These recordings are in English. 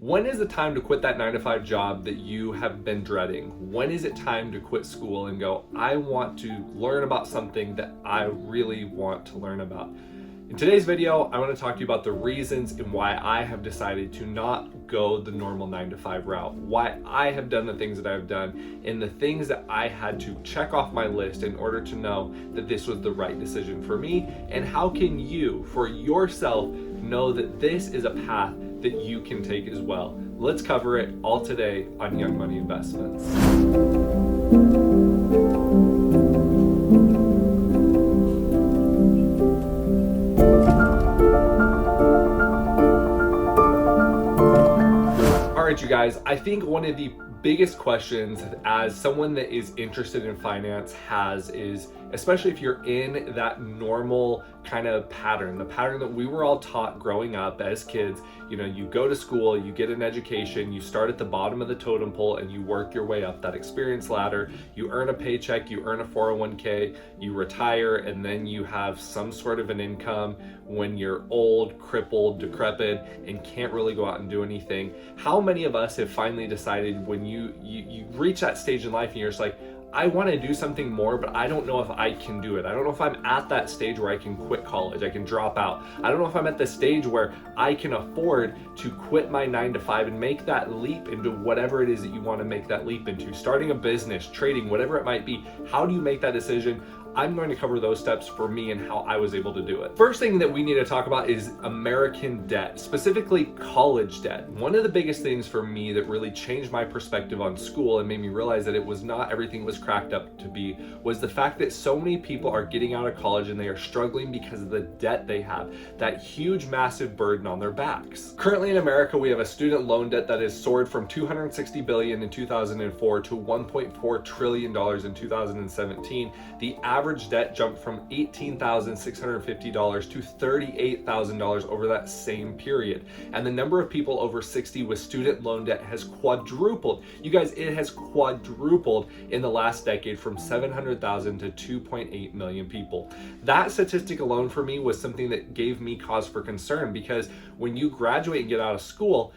When is the time to quit that 9 to 5 job that you have been dreading? When is it time to quit school and go, I want to learn about something that I really want to learn about? In today's video, I want to talk to you about the reasons and why I have decided to not go the normal 9 to 5 route, why I have done the things that I've done, and the things that I had to check off my list in order to know that this was the right decision for me, and how can you, for yourself, know that this is a path that you can take as well. Let's cover it all today on Young Money Investments. All right, you guys, I think one of the biggest questions as someone that is interested in finance is, especially if you're in that normal kind of pattern, the pattern that we were all taught growing up as kids, you go to school, you get an education, you start at the bottom of the totem pole and you work your way up that experience ladder, you earn a paycheck, you earn a 401k, you retire, and then you have some sort of an income when you're old, crippled, decrepit, and can't really go out and do anything. How many of us have finally decided when you reach that stage in life and you're just like, I want to do something more, but I don't know if I can do it. I don't know if I'm at that stage where I can quit college, I can drop out. I don't know if I'm at the stage where I can afford to quit my 9 to 5 and make that leap into whatever it is that you want to make that leap into. Starting a business, trading, whatever it might be. How do you make that decision? I'm going to cover those steps for me and how I was able to do it. First thing that we need to talk about is American debt, specifically college debt. One of the biggest things for me that really changed my perspective on school and made me realize that it was not everything it was cracked up to be was the fact that so many people are getting out of college and they are struggling because of the debt they have, that huge, massive burden on their backs. Currently in America, we have a student loan debt that has soared from $260 billion in 2004 to $1.4 trillion in 2017. The average debt jumped from $18,650 to $38,000 over that same period. And the number of people over 60 with student loan debt has quadrupled. You guys, it has quadrupled in the last decade from 700,000 to 2.8 million people. That statistic alone for me was something that gave me cause for concern, because when you graduate and get out of school,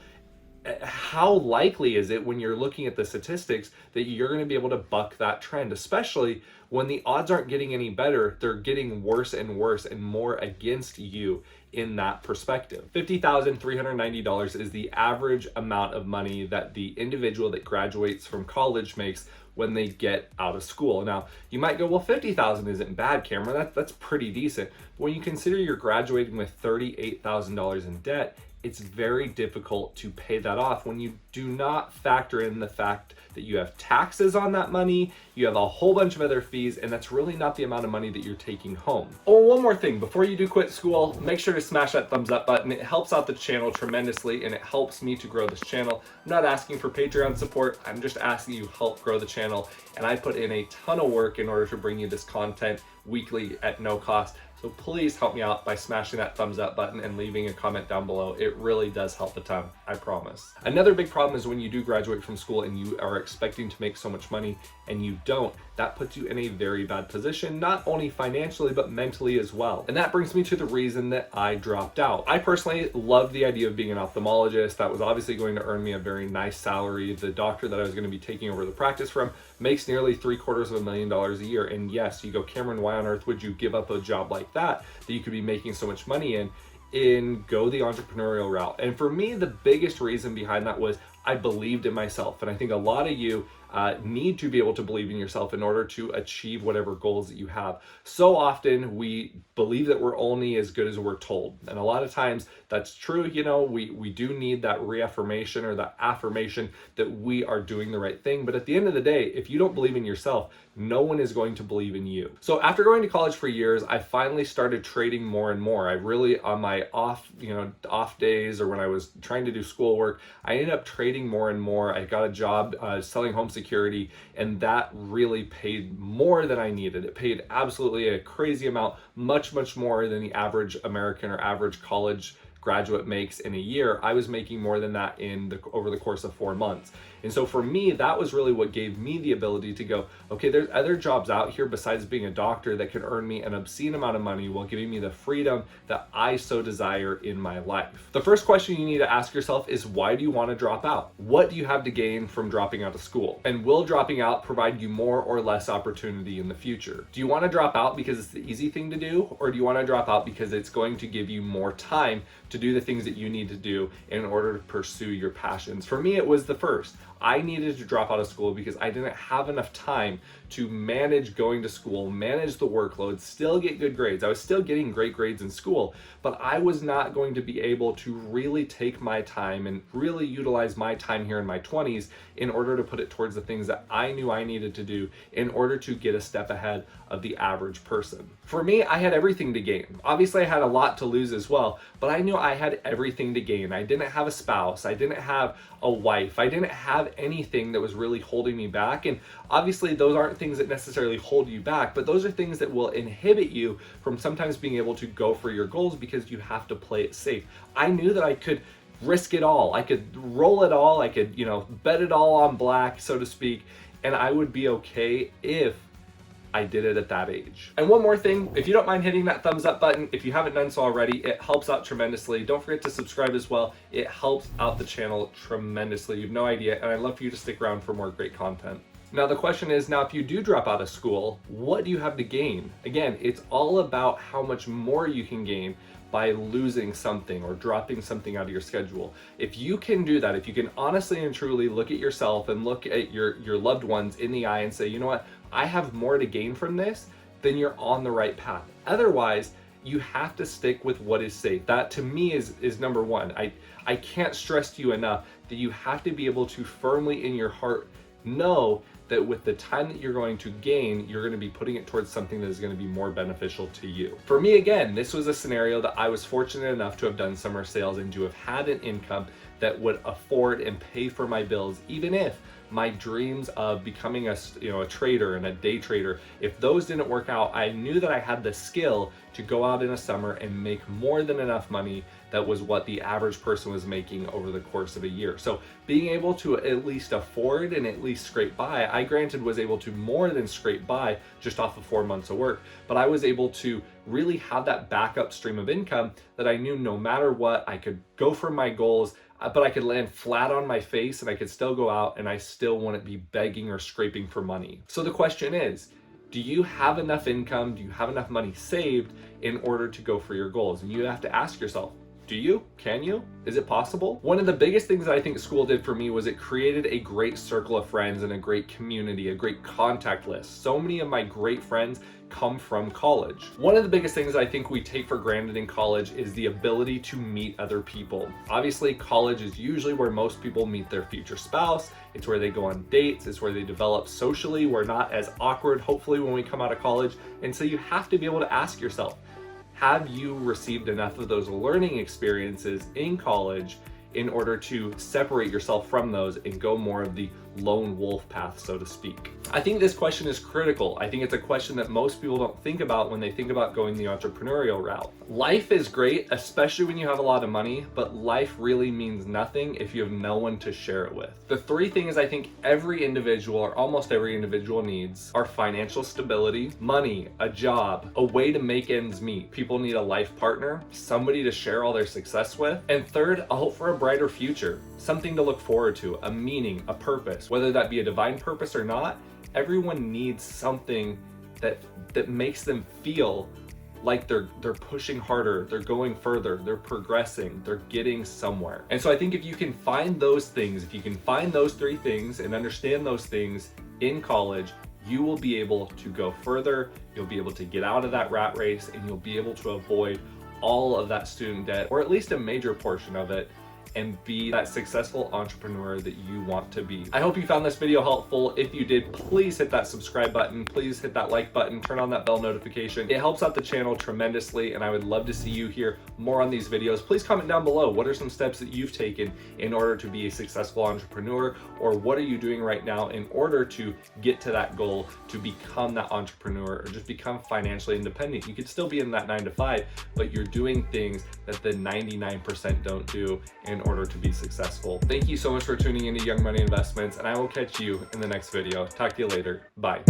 how likely is it when you're looking at the statistics that you're going to be able to buck that trend, especially when the odds aren't getting any better, they're getting worse and worse and more against you in that perspective. $50,390 is the average amount of money that the individual that graduates from college makes when they get out of school. Now, you might go, well, 50,000 isn't bad, Cameron. That's pretty decent. But when you consider you're graduating with $38,000 in debt, it's very difficult to pay that off when you do not factor in the fact that you have taxes on that money, you have a whole bunch of other fees, and that's really not the amount of money that you're taking home. Oh, one more thing, before you do quit school, make sure to smash that thumbs up button. It helps out the channel tremendously, and it helps me to grow this channel. I'm not asking for Patreon support, I'm just asking you help grow the channel, and I put in a ton of work in order to bring you this content weekly at no cost. So please help me out by smashing that thumbs up button and leaving a comment down below. It really does help a ton, I promise. Another big problem is when you do graduate from school and you are expecting to make so much money and you don't, that puts you in a very bad position, not only financially, but mentally as well. And that brings me to the reason that I dropped out. I personally loved the idea of being an ophthalmologist. That was obviously going to earn me a very nice salary. The doctor that I was going to be taking over the practice from makes nearly $750,000 a year. And yes, you go, Cameron, why on earth would you give up a job like that you could be making so much money in go the entrepreneurial route? And for me, the biggest reason behind that was I believed in myself. And I think a lot of you need to be able to believe in yourself in order to achieve whatever goals that you have. So often we believe that we're only as good as we're told. And a lot of times that's true. We do need that reaffirmation or that affirmation that we are doing the right thing. But at the end of the day, if you don't believe in yourself, no one is going to believe in you. So after going to college for years, I finally started trading more and more. I really, on my off days or when I was trying to do schoolwork, I ended up trading more and more. I got a job selling home security, and that really paid more than I needed. It paid absolutely a crazy amount, much more than the average American or average college graduate makes in a year, I was making more than that over the course of 4 months. And so for me, that was really what gave me the ability to go, okay, there's other jobs out here besides being a doctor that can earn me an obscene amount of money while giving me the freedom that I so desire in my life. The first question you need to ask yourself is, why do you want to drop out? What do you have to gain from dropping out of school? And will dropping out provide you more or less opportunity in the future? Do you want to drop out because it's the easy thing to do? Or do you want to drop out because it's going to give you more time to do the things that you need to do in order to pursue your passions? For me, it was the first. I needed to drop out of school because I didn't have enough time to manage going to school, manage the workload, still get good grades. I was still getting great grades in school, but I was not going to be able to really take my time and really utilize my time here in my 20s in order to put it towards the things that I knew I needed to do in order to get a step ahead of the average person. For me, I had everything to gain. Obviously, I had a lot to lose as well, but I knew I had everything to gain. I didn't have a spouse. I didn't have a wife. I didn't have anything that was really holding me back. And obviously, those aren't things that necessarily hold you back, but those are things that will inhibit you from sometimes being able to go for your goals because you have to play it safe. I knew that I could risk it all. I could roll it all. I could, bet it all on black, so to speak, and I would be okay if I did it at that age. And one more thing, if you don't mind hitting that thumbs up button, if you haven't done so already, it helps out tremendously. Don't forget to subscribe as well. It helps out the channel tremendously. You have no idea, and I'd love for you to stick around for more great content. Now the question is, now if you do drop out of school, what do you have to gain? Again, it's all about how much more you can gain by losing something or dropping something out of your schedule. If you can do that, if you can honestly and truly look at yourself and look at your loved ones in the eye and say, you know what, I have more to gain from this, then you're on the right path. Otherwise, you have to stick with what is safe. That to me is number one. I can't stress to you enough that you have to be able to firmly in your heart know that with the time that you're going to gain, you're going to be putting it towards something that is going to be more beneficial to you. For me, again, this was a scenario that I was fortunate enough to have done summer sales and to have had an income that would afford and pay for my bills, even if my dreams of becoming a trader and a day trader, if those didn't work out, I knew that I had the skill to go out in a summer and make more than enough money. That was what the average person was making over the course of a year. So being able to at least afford and at least scrape by, I granted was able to more than scrape by just off of 4 months of work, but I was able to really have that backup stream of income that I knew no matter what, I could go for my goals, but I could land flat on my face and I could still go out and I still wouldn't be begging or scraping for money. So the question is, do you have enough income? Do you have enough money saved in order to go for your goals? And you have to ask yourself, do you? Can you? Is it possible? One of the biggest things that I think school did for me was it created a great circle of friends and a great community, a great contact list. So many of my great friends come from college. One of the biggest things I think we take for granted in college is the ability to meet other people. Obviously, college is usually where most people meet their future spouse. It's where they go on dates. It's where they develop socially. We're not as awkward, hopefully, when we come out of college. And so you have to be able to ask yourself, have you received enough of those learning experiences in college in order to separate yourself from those and go more of the lone wolf path, so to speak? I think this question is critical. I think it's a question that most people don't think about when they think about going the entrepreneurial route. Life is great, especially when you have a lot of money, but life really means nothing if you have no one to share it with. The three things I think every individual or almost every individual needs are financial stability, money, a job, a way to make ends meet. People need a life partner, somebody to share all their success with, and third, a hope for a brighter future, something to look forward to, a meaning, a purpose. Whether that be a divine purpose or not, everyone needs something that makes them feel like they're pushing harder, they're going further, they're progressing, they're getting somewhere. And so I think if you can find those things, if you can find those three things and understand those things in college, you will be able to go further, you'll be able to get out of that rat race, and you'll be able to avoid all of that student debt, or at least a major portion of it, and be that successful entrepreneur that you want to be. I hope you found this video helpful. If you did, please hit that subscribe button, please hit that like button, turn on that bell notification. It helps out the channel tremendously, and I would love to see you here more on these videos. Please comment down below, what are some steps that you've taken in order to be a successful entrepreneur, or what are you doing right now in order to get to that goal, to become that entrepreneur, or just become financially independent. You could still be in that 9 to 5, but you're doing things that the 99% don't do in order to be successful. Thank you so much for tuning into Young Money Investments, and I will catch you in the next video. Talk to you later. Bye.